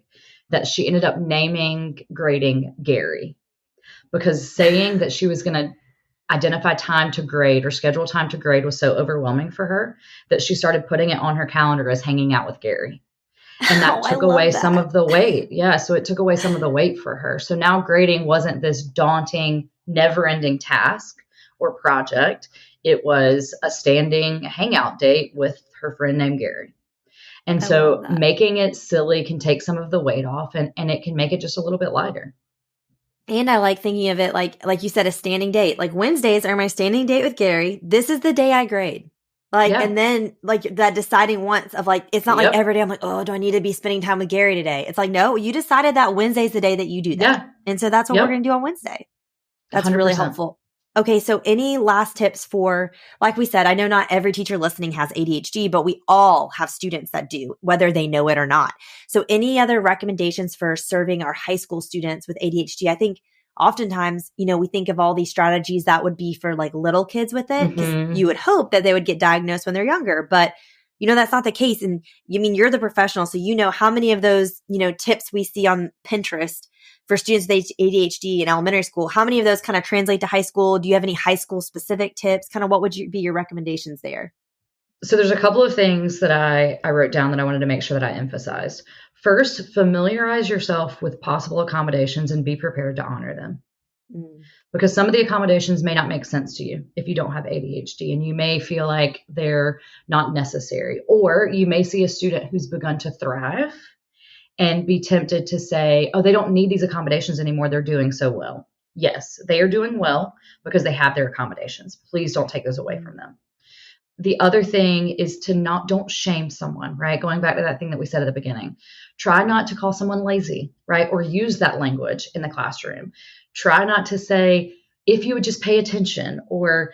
that she ended up naming grading Gary, because saying that she was going to identify time to grade or schedule time to grade was so overwhelming for her that she started putting it on her calendar as hanging out with Gary. And that took away some of the weight. Yeah. So it took away some of the weight for her. So now grading wasn't this daunting, never-ending task or project. It was a standing hangout date with her friend named Gary. And so making it silly can take some of the weight off and it can make it just a little bit lighter. And I like thinking of it like you said, a standing date. Like Wednesdays are my standing date with Gary. This is the day I grade. And then like that deciding once of like, it's not like every day I'm like, oh, do I need to be spending time with Gary today? It's like, no, you decided that Wednesday's the day that you do that. Yeah. And so that's what we're going to do on Wednesday. That's 100%. Really helpful. Okay. So any last tips for, like we said, I know not every teacher listening has ADHD, but we all have students that do, whether they know it or not. So any other recommendations for serving our high school students with ADHD? I think oftentimes, we think of all these strategies that would be for like little kids with it. Mm-hmm. You would hope that they would get diagnosed when they're younger, but that's not the case. And you mean you're the professional, so how many of those, tips we see on Pinterest for students with ADHD in elementary school, how many of those kind of translate to high school? Do you have any high school specific tips? Kind of what would be your recommendations there? So there's a couple of things that I wrote down that I wanted to make sure that I emphasized. First, familiarize yourself with possible accommodations and be prepared to honor them. Because some of the accommodations may not make sense to you if you don't have ADHD, and you may feel like they're not necessary. Or you may see a student who's begun to thrive and be tempted to say, oh, they don't need these accommodations anymore. They're doing so well. Yes, they are doing well because they have their accommodations. Please don't take those away from them. The other thing is to don't shame someone, right? Going back to that thing that we said at the beginning. Try not to call someone lazy, right? Or use that language in the classroom. Try not to say, if you would just pay attention, or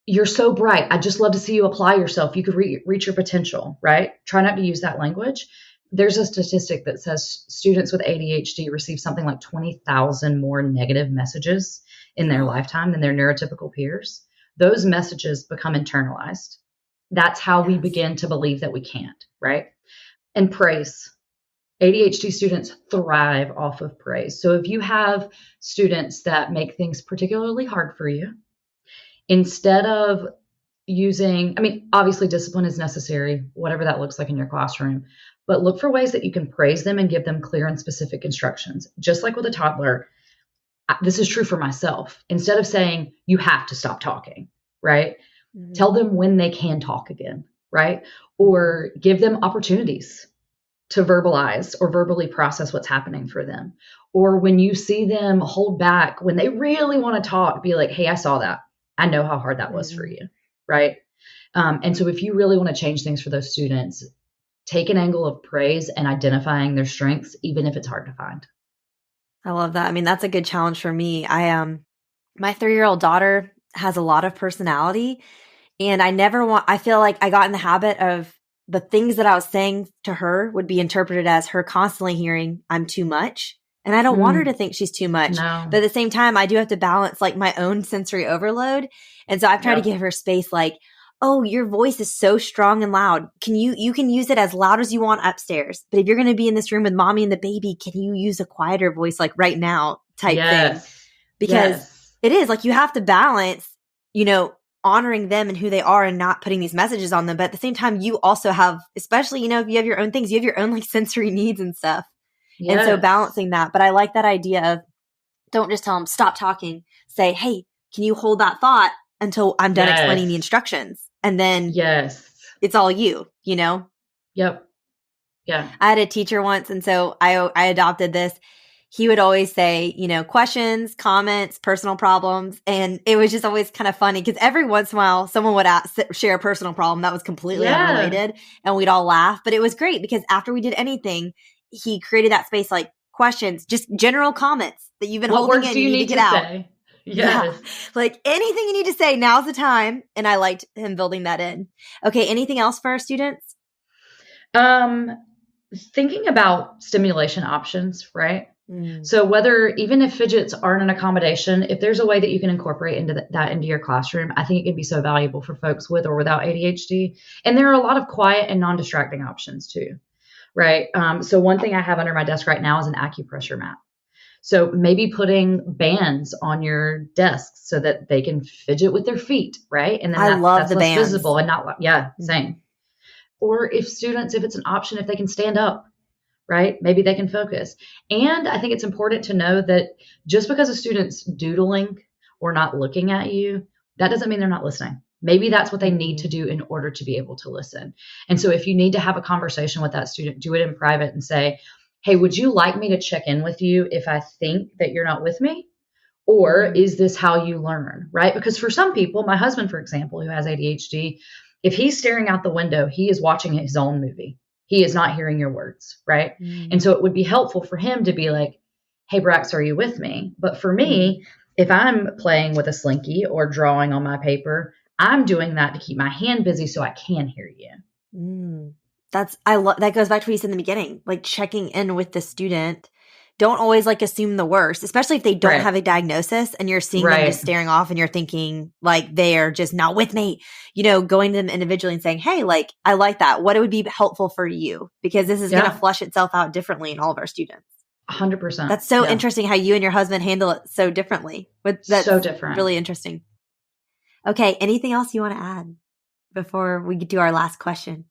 you're so bright, I'd just love to see you apply yourself. You could reach your potential, right? Try not to use that language. There's a statistic that says students with ADHD receive something like 20,000 more negative messages in their lifetime than their neurotypical peers. Those messages become internalized. That's how we begin to believe that we can't, right? And praise. ADHD students thrive off of praise. So if you have students that make things particularly hard for you, instead of obviously discipline is necessary, whatever that looks like in your classroom, but look for ways that you can praise them and give them clear and specific instructions. Just like with a toddler, this is true for myself. Instead of saying, you have to stop talking, right? Mm-hmm. Tell them when they can talk again, right? Or give them opportunities to verbalize or verbally process what's happening for them. Or when you see them hold back, when they really want to talk, be like, hey, I saw that. I know how hard that was for you, right? And so if you really want to change things for those students, take an angle of praise and identifying their strengths, even if it's hard to find. I love that. I mean, that's a good challenge for me. My 3-year-old daughter has a lot of personality, and I feel like I got in the habit of the things that I was saying to her would be interpreted as her constantly hearing, I'm too much. And I don't want her to think she's too much. No. But at the same time, I do have to balance like my own sensory overload. And so I've tried to give her space, like, oh, your voice is so strong and loud. You can use it as loud as you want upstairs. But if you're going to be in this room with mommy and the baby, can you use a quieter voice like right now type thing? Because it is like you have to balance, honoring them and who they are and not putting these messages on them. But at the same time, you also have, especially, if you have your own things, you have your own like sensory needs and stuff. Yes. And so balancing that. But I like that idea of don't just tell them, stop talking. Say, hey, can you hold that thought until I'm done explaining the instructions? And then it's all you. Yep. Yeah. I had a teacher once, and so I adopted this. He would always say, questions, comments, personal problems. And it was just always kind of funny because every once in a while, someone would share a personal problem that was completely unrelated, and we'd all laugh. But it was great because after we did anything, he created that space, like questions, just general comments that you've been holding in, you need to get out. Say? Yes. Yeah. Like anything you need to say, now's the time. And I liked him building that in. Okay. Anything else for our students? Thinking about stimulation options, right? So even if fidgets aren't an accommodation, if there's a way that you can incorporate that into your classroom, I think it can be so valuable for folks with or without ADHD. And there are a lot of quiet and non-distracting options too, right? So one thing I have under my desk right now is an acupressure mat. So maybe putting bands on your desk so that they can fidget with their feet, right? And then that's less visible and not, same. Or if it's an option, if they can stand up, right? Maybe they can focus. And I think it's important to know that just because a student's doodling or not looking at you, that doesn't mean they're not listening. Maybe that's what they need to do in order to be able to listen. And so if you need to have a conversation with that student, do it in private and say, hey, would you like me to check in with you if I think that you're not with me? Or is this how you learn, right? Because for some people, my husband, for example, who has ADHD, if he's staring out the window, he is watching his own movie. He is not hearing your words, right? And so it would be helpful for him to be like, hey, Brax, are you with me? But for me, if I'm playing with a slinky or drawing on my paper, I'm doing that to keep my hand busy so I can hear you. That goes back to what you said in the beginning, like checking in with the student. don't always like assume the worst, especially if they don't Right. have a diagnosis and you're seeing them just staring off and you're thinking like they are just not with me, going to them individually and saying, hey, like, I like that. What it would be helpful for you? Because this is going to flush itself out differently in all of our students. 100%. That's so interesting how you and your husband handle it so differently. That's so different. Really interesting. Okay. Anything else you want to add before we do our last question?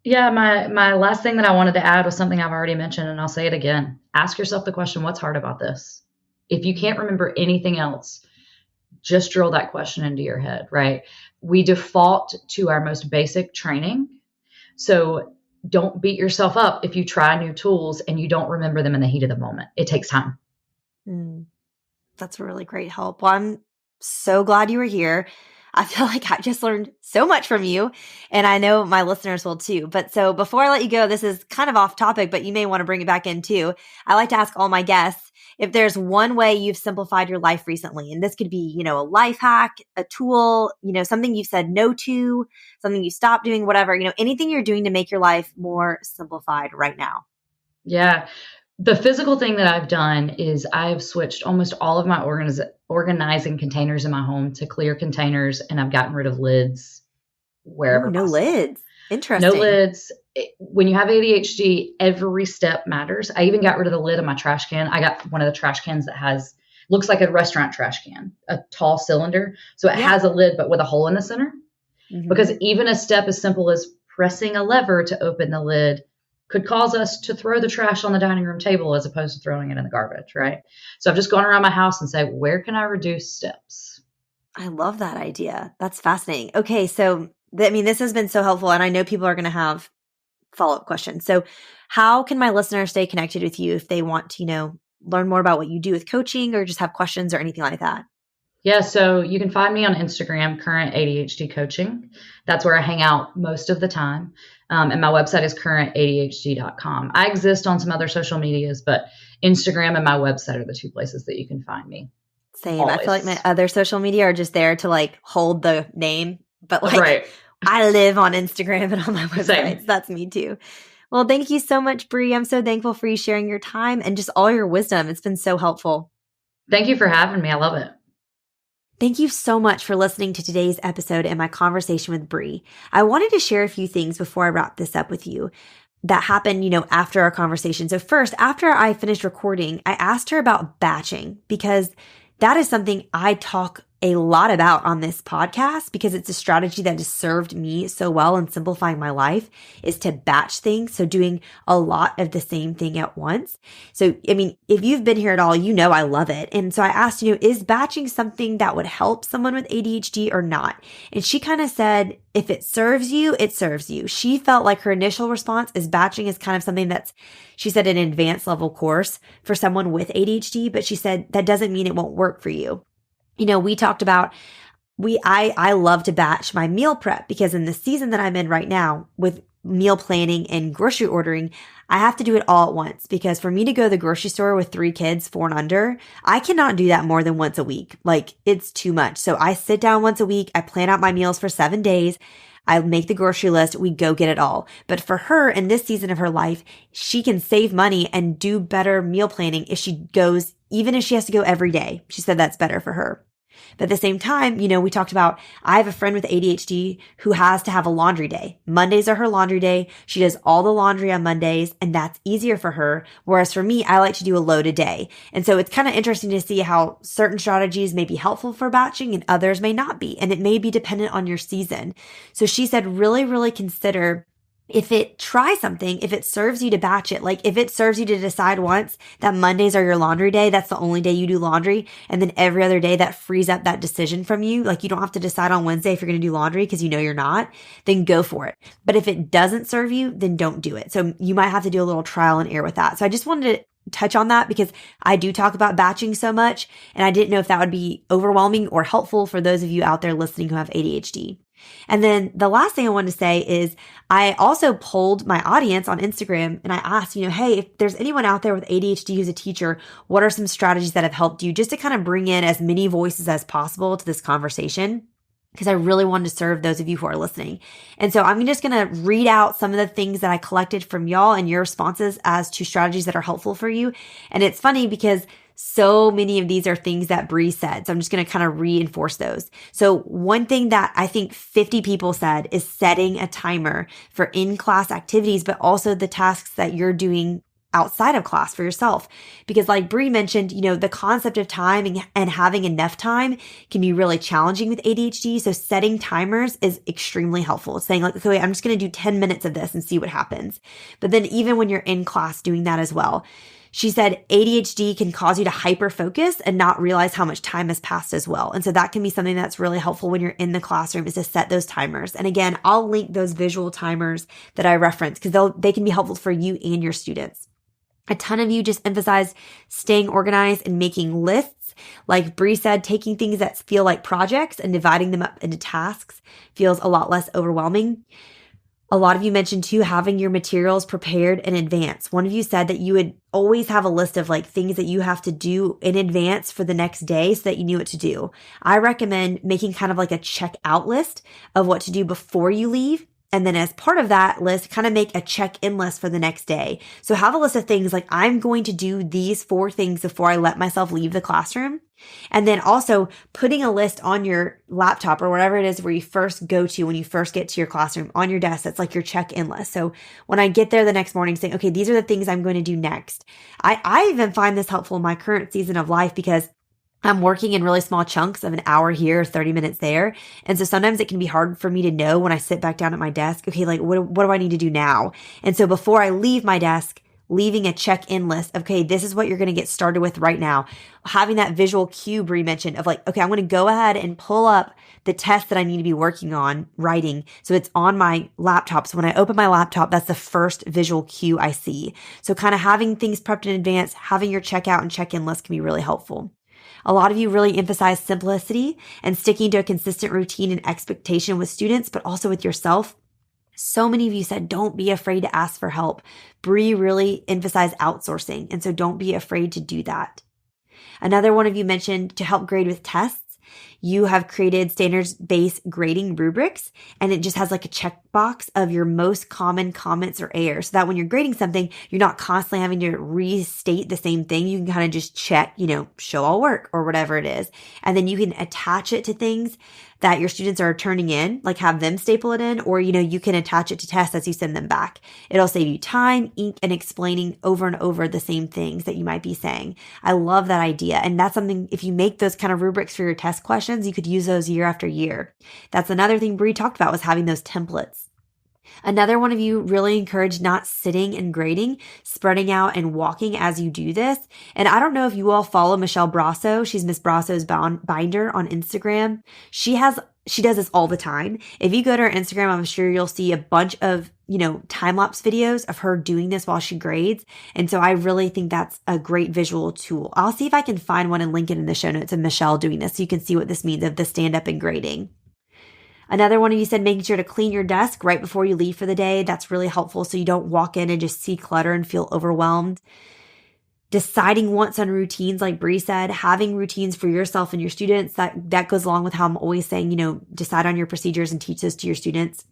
Yeah, my last thing that I wanted to add was something I've already mentioned, and I'll say it again. Ask yourself the question, what's hard about this? If you can't remember anything else, just drill that question into your head, right? We default to our most basic training. So don't beat yourself up if you try new tools and you don't remember them in the heat of the moment. It takes time. That's a really great help. Well, I'm so glad you were here. I feel like I just learned so much from you, and I know my listeners will too. But so before I let you go, this is kind of off topic, but you may want to bring it back in too. I like to ask all my guests if there's one way you've simplified your life recently, and this could be, a life hack, a tool, something you've said no to, something you stopped doing, whatever, anything you're doing to make your life more simplified right now. Yeah. The physical thing that I've done is I've switched almost all of my organizing containers in my home to clear containers, and I've gotten rid of lids wherever no possible. Lids. Interesting. No lids. When you have ADHD, every step matters. I even got rid of the lid of my trash can. I got one of the trash cans that looks like a restaurant trash can, a tall cylinder. So it has a lid, but with a hole in the center. Mm-hmm. Because even a step as simple as pressing a lever to open the lid could cause us to throw the trash on the dining room table as opposed to throwing it in the garbage, right? So I've just gone around my house and say, where can I reduce steps? I love that idea. That's fascinating. Okay, so this has been so helpful, and I know people are going to have follow-up questions. So how can my listeners stay connected with you if they want to, learn more about what you do with coaching or just have questions or anything like that? Yeah, so you can find me on Instagram, Current ADHD Coaching. That's where I hang out most of the time. And my website is currentadhd.com. I exist on some other social medias, but Instagram and my website are the two places that you can find me. Same. Always. I feel like my other social media are just there to like hold the name, but like I live on Instagram and on my website. So that's me too. Well, thank you so much, Bri. I'm so thankful for you sharing your time and just all your wisdom. It's been so helpful. Thank you for having me. I love it. Thank you so much for listening to today's episode and my conversation with Bri. I wanted to share a few things before I wrap this up with you that happened, after our conversation. So first, after I finished recording, I asked her about batching because that is something I talk a lot about on this podcast because it's a strategy that has served me so well in simplifying my life is to batch things. So doing a lot of the same thing at once. So, if you've been here at all, I love it. And so I asked, is batching something that would help someone with ADHD or not? And she kind of said, if it serves you, it serves you. She felt like her initial response is batching is kind of something that's, she said, an advanced level course for someone with ADHD, but she said that doesn't mean it won't work for you. We talked about, I love to batch my meal prep because in the season that I'm in right now with meal planning and grocery ordering, I have to do it all at once because for me to go to the grocery store with 3 kids, 4 and under, I cannot do that more than once a week. Like it's too much. So I sit down once a week. I plan out my meals for 7 days. I make the grocery list. We go get it all. But for her in this season of her life, she can save money and do better meal planning if she goes, even if she has to go every day. She said that's better for her. But at the same time, we talked about, I have a friend with ADHD who has to have a laundry day. Mondays are her laundry day. She does all the laundry on Mondays and that's easier for her. Whereas for me, I like to do a load a day. And so it's kind of interesting to see how certain strategies may be helpful for batching and others may not be. And it may be dependent on your season. So she said, really, really consider if it serves you to batch it, like if it serves you to decide once that Mondays are your laundry day, that's the only day you do laundry. And then every other day that frees up that decision from you. Like you don't have to decide on Wednesday if you're going to do laundry because you're not, then go for it. But if it doesn't serve you, then don't do it. So you might have to do a little trial and error with that. So I just wanted to touch on that because I do talk about batching so much and I didn't know if that would be overwhelming or helpful for those of you out there listening who have ADHD. And then the last thing I wanted to say is I also polled my audience on Instagram and I asked, hey, if there's anyone out there with ADHD who's a teacher, what are some strategies that have helped you just to kind of bring in as many voices as possible to this conversation? because I really wanted to serve those of you who are listening. And so I'm just going to read out some of the things that I collected from y'all and your responses as to strategies that are helpful for you. And it's funny because so many of these are things that Bri said. So I'm just going to kind of reinforce those. So one thing that I think 50 people said is setting a timer for in-class activities, but also the tasks that you're doing outside of class for yourself. Because like Bri mentioned, the concept of time and having enough time can be really challenging with ADHD. So setting timers is extremely helpful. It's saying like, okay, I'm just going to do 10 minutes of this and see what happens. But then even when you're in class doing that as well. She said ADHD can cause you to hyper focus and not realize how much time has passed as well. And so that can be something that's really helpful when you're in the classroom, is to set those timers. And again, I'll link those visual timers that I referenced because they can be helpful for you and your students. A ton of you just emphasized staying organized and making lists. Like Bri said, taking things that feel like projects and dividing them up into tasks feels a lot less overwhelming. A lot of you mentioned too, having your materials prepared in advance. One of you said that you would always have a list of like things that you have to do in advance for the next day so that you knew what to do. I recommend making kind of like a check out list of what to do before you leave. And then as part of that list, kind of make a check-in list for the next day. So have a list of things like, I'm going to do these 4 things before I let myself leave the classroom. And then also putting a list on your laptop or whatever it is where you first go to when you first get to your classroom on your desk. That's like your check-in list. So when I get there the next morning saying, okay, these are the things I'm going to do next. I even find this helpful in my current season of life because I'm working in really small chunks of an hour here, 30 minutes there. And so sometimes it can be hard for me to know when I sit back down at my desk, okay, like what do I need to do now? And so before I leave my desk, leaving a check-in list of, okay, this is what you're going to get started with right now. Having that visual cue Bri mentioned of like, okay, I'm going to go ahead and pull up the test that I need to be working on writing. So it's on my laptop. So when I open my laptop, that's the first visual cue I see. So kind of having things prepped in advance, having your checkout and check-in list can be really helpful. A lot of you really emphasize simplicity and sticking to a consistent routine and expectation with students, but also with yourself. So many of you said, don't be afraid to ask for help. Bri really emphasized outsourcing. And so don't be afraid to do that. Another one of you mentioned to help grade with tests. You have created standards-based grading rubrics, and it just has like a checkbox of your most common comments or errors. So that when you're grading something, you're not constantly having to restate the same thing. You can kind of just check, show all work or whatever it is. And then you can attach it to things that your students are turning in, like have them staple it in, or, you can attach it to tests as you send them back. It'll save you time, ink, and explaining over and over the same things that you might be saying. I love that idea. And that's something, if you make those kind of rubrics for your test questions, you could use those year after year. That's another thing Bri talked about, was having those templates. Another one of you really encouraged not sitting and grading, spreading out and walking as you do this. And I don't know if you all follow Michelle Brasso. She's Miss Brasso's Binder on Instagram. She does this all the time. If you go to her Instagram, I'm sure you'll see a bunch of, time-lapse videos of her doing this while she grades. And so I really think that's a great visual tool. I'll see if I can find one and link it in the show notes of Michelle doing this so you can see what this means of the stand-up and grading. Another one of you said making sure to clean your desk right before you leave for the day. That's really helpful so you don't walk in and just see clutter and feel overwhelmed. Deciding once on routines, like Bri said, having routines for yourself and your students, that goes along with how I'm always saying, decide on your procedures and teach those to your students.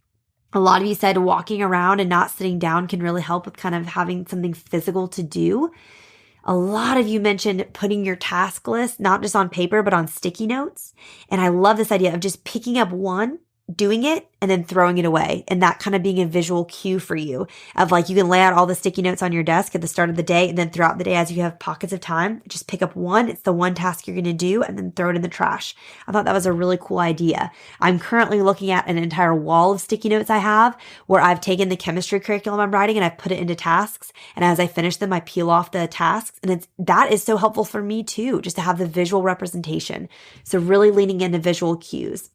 A lot of you said walking around and not sitting down can really help with kind of having something physical to do. A lot of you mentioned putting your task list, not just on paper, but on sticky notes. And I love this idea of just picking up one, doing it, and then throwing it away. And that kind of being a visual cue for you of like, you can lay out all the sticky notes on your desk at the start of the day, and then throughout the day, as you have pockets of time, just pick up one. It's the one task you're going to do, and then throw it in the trash. I thought that was a really cool idea. I'm currently looking at an entire wall of sticky notes I have where I've taken the chemistry curriculum I'm writing and I've put it into tasks. And as I finish them, I peel off the tasks. And that is so helpful for me too, just to have the visual representation. So really leaning into visual cues.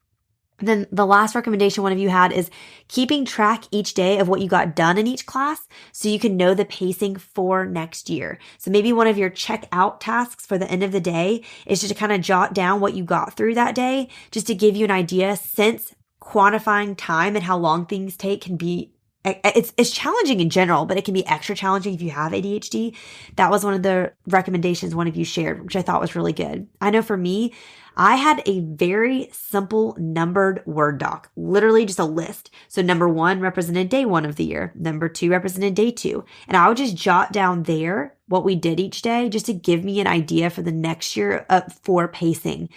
And then the last recommendation one of you had is keeping track each day of what you got done in each class so you can know the pacing for next year. So maybe one of your check out tasks for the end of the day is just to kind of jot down what you got through that day, just to give you an idea, since quantifying time and how long things take can be it's challenging in general, but it can be extra challenging if you have ADHD. That was one of the recommendations one of you shared, which I thought was really good. I know for me, I had a very simple numbered Word doc, literally just a list. So number 1 represented day 1 of the year. Number 2 represented day 2. And I would just jot down there what we did each day just to give me an idea for the next year for pacing.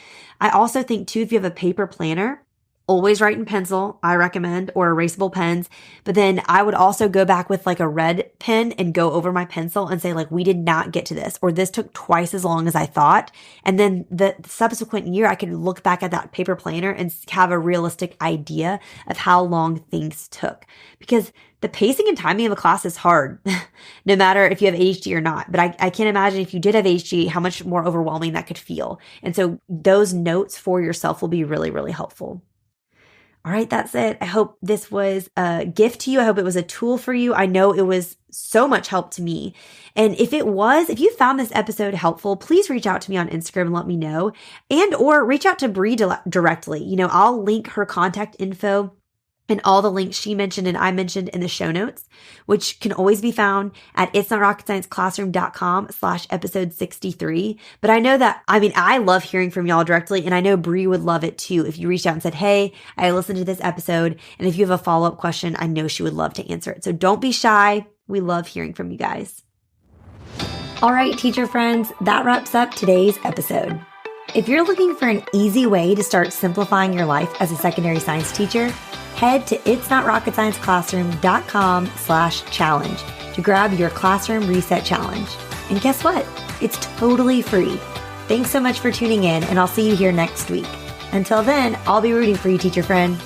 I also think too, if you have a paper planner, always write in pencil, I recommend, or erasable pens. But then I would also go back with like a red pen and go over my pencil and say like, we did not get to this, or this took twice as long as I thought. And then the subsequent year, I could look back at that paper planner and have a realistic idea of how long things took. Because the pacing and timing of a class is hard, no matter if you have ADHD or not. But I can't imagine if you did have ADHD, how much more overwhelming that could feel. And so those notes for yourself will be really, really helpful. All right, that's it. I hope this was a gift to you. I hope it was a tool for you. I know it was so much help to me. And if you found this episode helpful, please reach out to me on Instagram and let me know, and or reach out to Bri directly. I'll link her contact info and all the links she mentioned and I mentioned in the show notes, which can always be found at itsnotrocketscienceclassroom.com/episode 63. But I know that, I love hearing from y'all directly, and I know Bri would love it too. If you reached out and said, hey, I listened to this episode, and if you have a follow-up question, I know she would love to answer it. So don't be shy. We love hearing from you guys. All right, teacher friends, that wraps up today's episode. If you're looking for an easy way to start simplifying your life as a secondary science teacher, head to itsnotrocketscienceclassroom.com/challenge to grab your classroom reset challenge. And guess what? It's totally free. Thanks so much for tuning in, and I'll see you here next week. Until then, I'll be rooting for you, teacher friend.